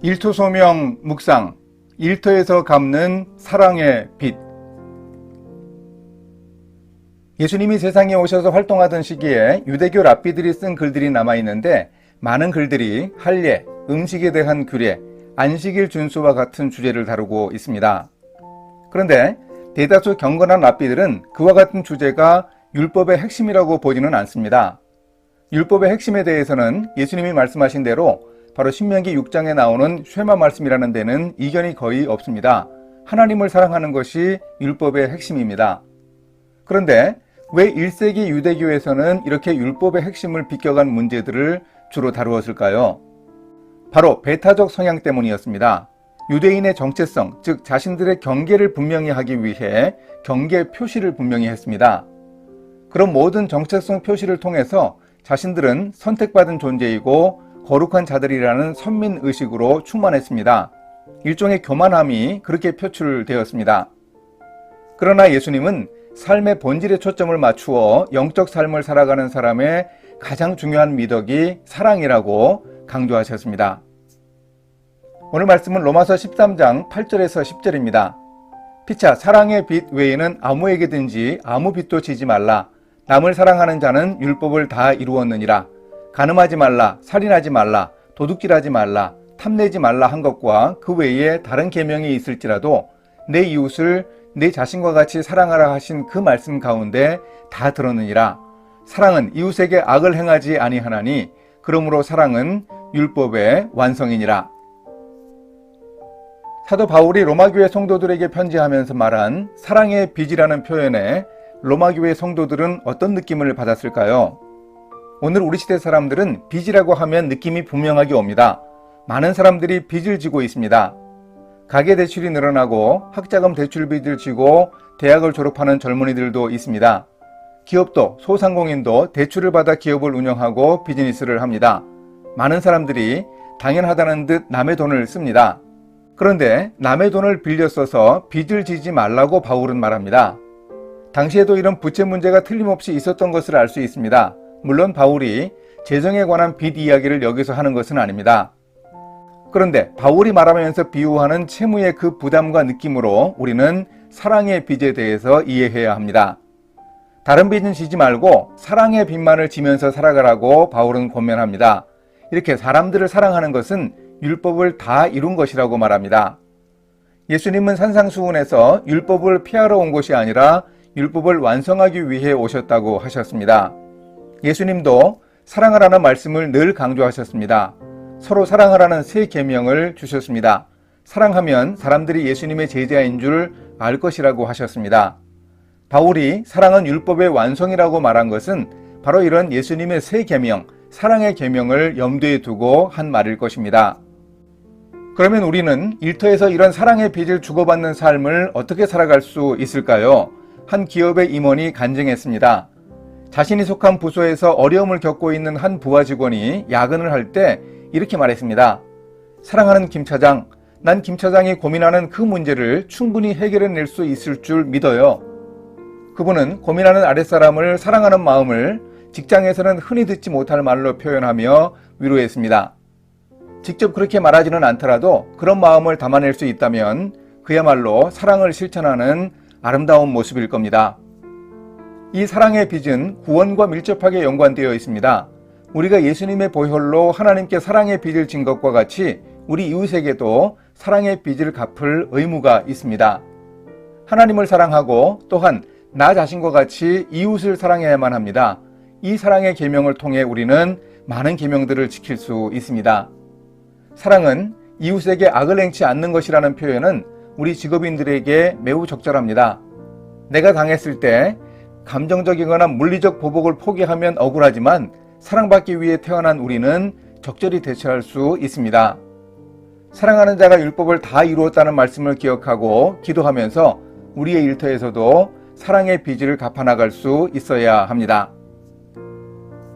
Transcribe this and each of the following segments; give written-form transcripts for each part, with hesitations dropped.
일토소명 묵상, 일터에서 갚는 사랑의 빛. 예수님이 세상에 오셔서 활동하던 시기에 유대교 랍비들이 쓴 글들이 남아있는데, 많은 글들이 할례, 음식에 대한 규례, 안식일 준수와 같은 주제를 다루고 있습니다. 그런데 대다수 경건한 랍비들은 그와 같은 주제가 율법의 핵심이라고 보지는 않습니다. 율법의 핵심에 대해서는 예수님이 말씀하신 대로 바로 신명기 6장에 나오는 쉐마 말씀이라는 데는 이견이 거의 없습니다. 하나님을 사랑하는 것이 율법의 핵심입니다. 그런데 왜 1세기 유대교에서는 이렇게 율법의 핵심을 비껴간 문제들을 주로 다루었을까요? 바로 배타적 성향 때문이었습니다. 유대인의 정체성, 즉 자신들의 경계를 분명히 하기 위해 경계 표시를 분명히 했습니다. 그런 모든 정체성 표시를 통해서 자신들은 선택받은 존재이고 거룩한 자들이라는 선민의식으로 충만했습니다. 일종의 교만함이 그렇게 표출되었습니다. 그러나 예수님은 삶의 본질에 초점을 맞추어 영적 삶을 살아가는 사람의 가장 중요한 미덕이 사랑이라고 강조하셨습니다. 오늘 말씀은 로마서 13장 8절에서 10절입니다. 피차 사랑의 빛 외에는 아무에게든지 아무 빛도 지지 말라. 남을 사랑하는 자는 율법을 다 이루었느니라. 간음하지 말라, 살인하지 말라, 도둑질하지 말라, 탐내지 말라 한 것과 그 외에 다른 계명이 있을지라도 내 이웃을 내 자신과 같이 사랑하라 하신 그 말씀 가운데 다 들었느니라. 사랑은 이웃에게 악을 행하지 아니하나니 그러므로 사랑은 율법의 완성이니라. 사도 바울이 로마교회 성도들에게 편지하면서 말한 사랑의 빚이라는 표현에 로마교회 성도들은 어떤 느낌을 받았을까요? 오늘 우리 시대 사람들은 빚이라고 하면 느낌이 분명하게 옵니다. 많은 사람들이 빚을 지고 있습니다. 가계대출이 늘어나고 학자금 대출빚을 지고 대학을 졸업하는 젊은이들도 있습니다. 기업도 소상공인도 대출을 받아 기업을 운영하고 비즈니스를 합니다. 많은 사람들이 당연하다는 듯 남의 돈을 씁니다. 그런데 남의 돈을 빌려 써서 빚을 지지 말라고 바울은 말합니다. 당시에도 이런 부채 문제가 틀림없이 있었던 것을 알 수 있습니다. 물론 바울이 재정에 관한 빚 이야기를 여기서 하는 것은 아닙니다. 그런데 바울이 말하면서 비유하는 채무의 그 부담과 느낌으로 우리는 사랑의 빚에 대해서 이해해야 합니다. 다른 빚은 지지 말고 사랑의 빚만을 지면서 살아가라고 바울은 권면합니다. 이렇게 사람들을 사랑하는 것은 율법을 다 이룬 것이라고 말합니다. 예수님은 산상수훈에서 율법을 폐하러 온 것이 아니라 율법을 완성하기 위해 오셨다고 하셨습니다. 예수님도 사랑하라는 말씀을 늘 강조하셨습니다. 서로 사랑하라는 새 계명을 주셨습니다. 사랑하면 사람들이 예수님의 제자인 줄 알 것이라고 하셨습니다. 바울이 사랑은 율법의 완성이라고 말한 것은 바로 이런 예수님의 새 계명, 사랑의 계명을 염두에 두고 한 말일 것입니다. 그러면 우리는 일터에서 이런 사랑의 빚을 주고받는 삶을 어떻게 살아갈 수 있을까요? 한 기업의 임원이 간증했습니다. 자신이 속한 부서에서 어려움을 겪고 있는 한 부하 직원이 야근을 할 때 이렇게 말했습니다. 사랑하는 김 차장, 난 김 차장이 고민하는 그 문제를 충분히 해결해낼 수 있을 줄 믿어요. 그분은 고민하는 아랫사람을 사랑하는 마음을 직장에서는 흔히 듣지 못할 말로 표현하며 위로했습니다. 직접 그렇게 말하지는 않더라도 그런 마음을 담아낼 수 있다면 그야말로 사랑을 실천하는 아름다운 모습일 겁니다. 이 사랑의 빚은 구원과 밀접하게 연관되어 있습니다. 우리가 예수님의 보혈로 하나님께 사랑의 빚을 진 것과 같이 우리 이웃에게도 사랑의 빚을 갚을 의무가 있습니다. 하나님을 사랑하고 또한 나 자신과 같이 이웃을 사랑해야만 합니다. 이 사랑의 계명을 통해 우리는 많은 계명들을 지킬 수 있습니다. 사랑은 이웃에게 악을 행치 않는 것이라는 표현은 우리 직업인들에게 매우 적절합니다. 내가 당했을 때 감정적이거나 물리적 보복을 포기하면 억울하지만 사랑받기 위해 태어난 우리는 적절히 대처할 수 있습니다. 사랑하는 자가 율법을 다 이루었다는 말씀을 기억하고 기도하면서 우리의 일터에서도 사랑의 빚을 갚아나갈 수 있어야 합니다.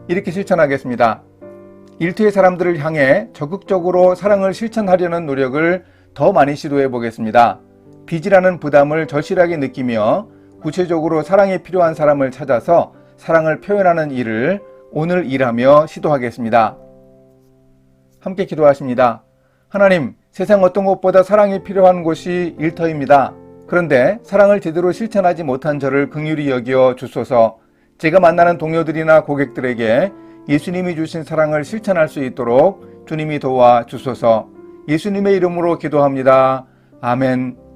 이렇게 실천하겠습니다. 일터의 사람들을 향해 적극적으로 사랑을 실천하려는 노력을 더 많이 시도해 보겠습니다. 빚이라는 부담을 절실하게 느끼며 구체적으로 사랑이 필요한 사람을 찾아서 사랑을 표현하는 일을 오늘 일하며 시도하겠습니다. 함께 기도하십니다. 하나님, 세상 어떤 것보다 사랑이 필요한 곳이 일터입니다. 그런데 사랑을 제대로 실천하지 못한 저를 긍휼히 여겨 주소서. 제가 만나는 동료들이나 고객들에게 예수님이 주신 사랑을 실천할 수 있도록 주님이 도와 주소서. 예수님의 이름으로 기도합니다. 아멘.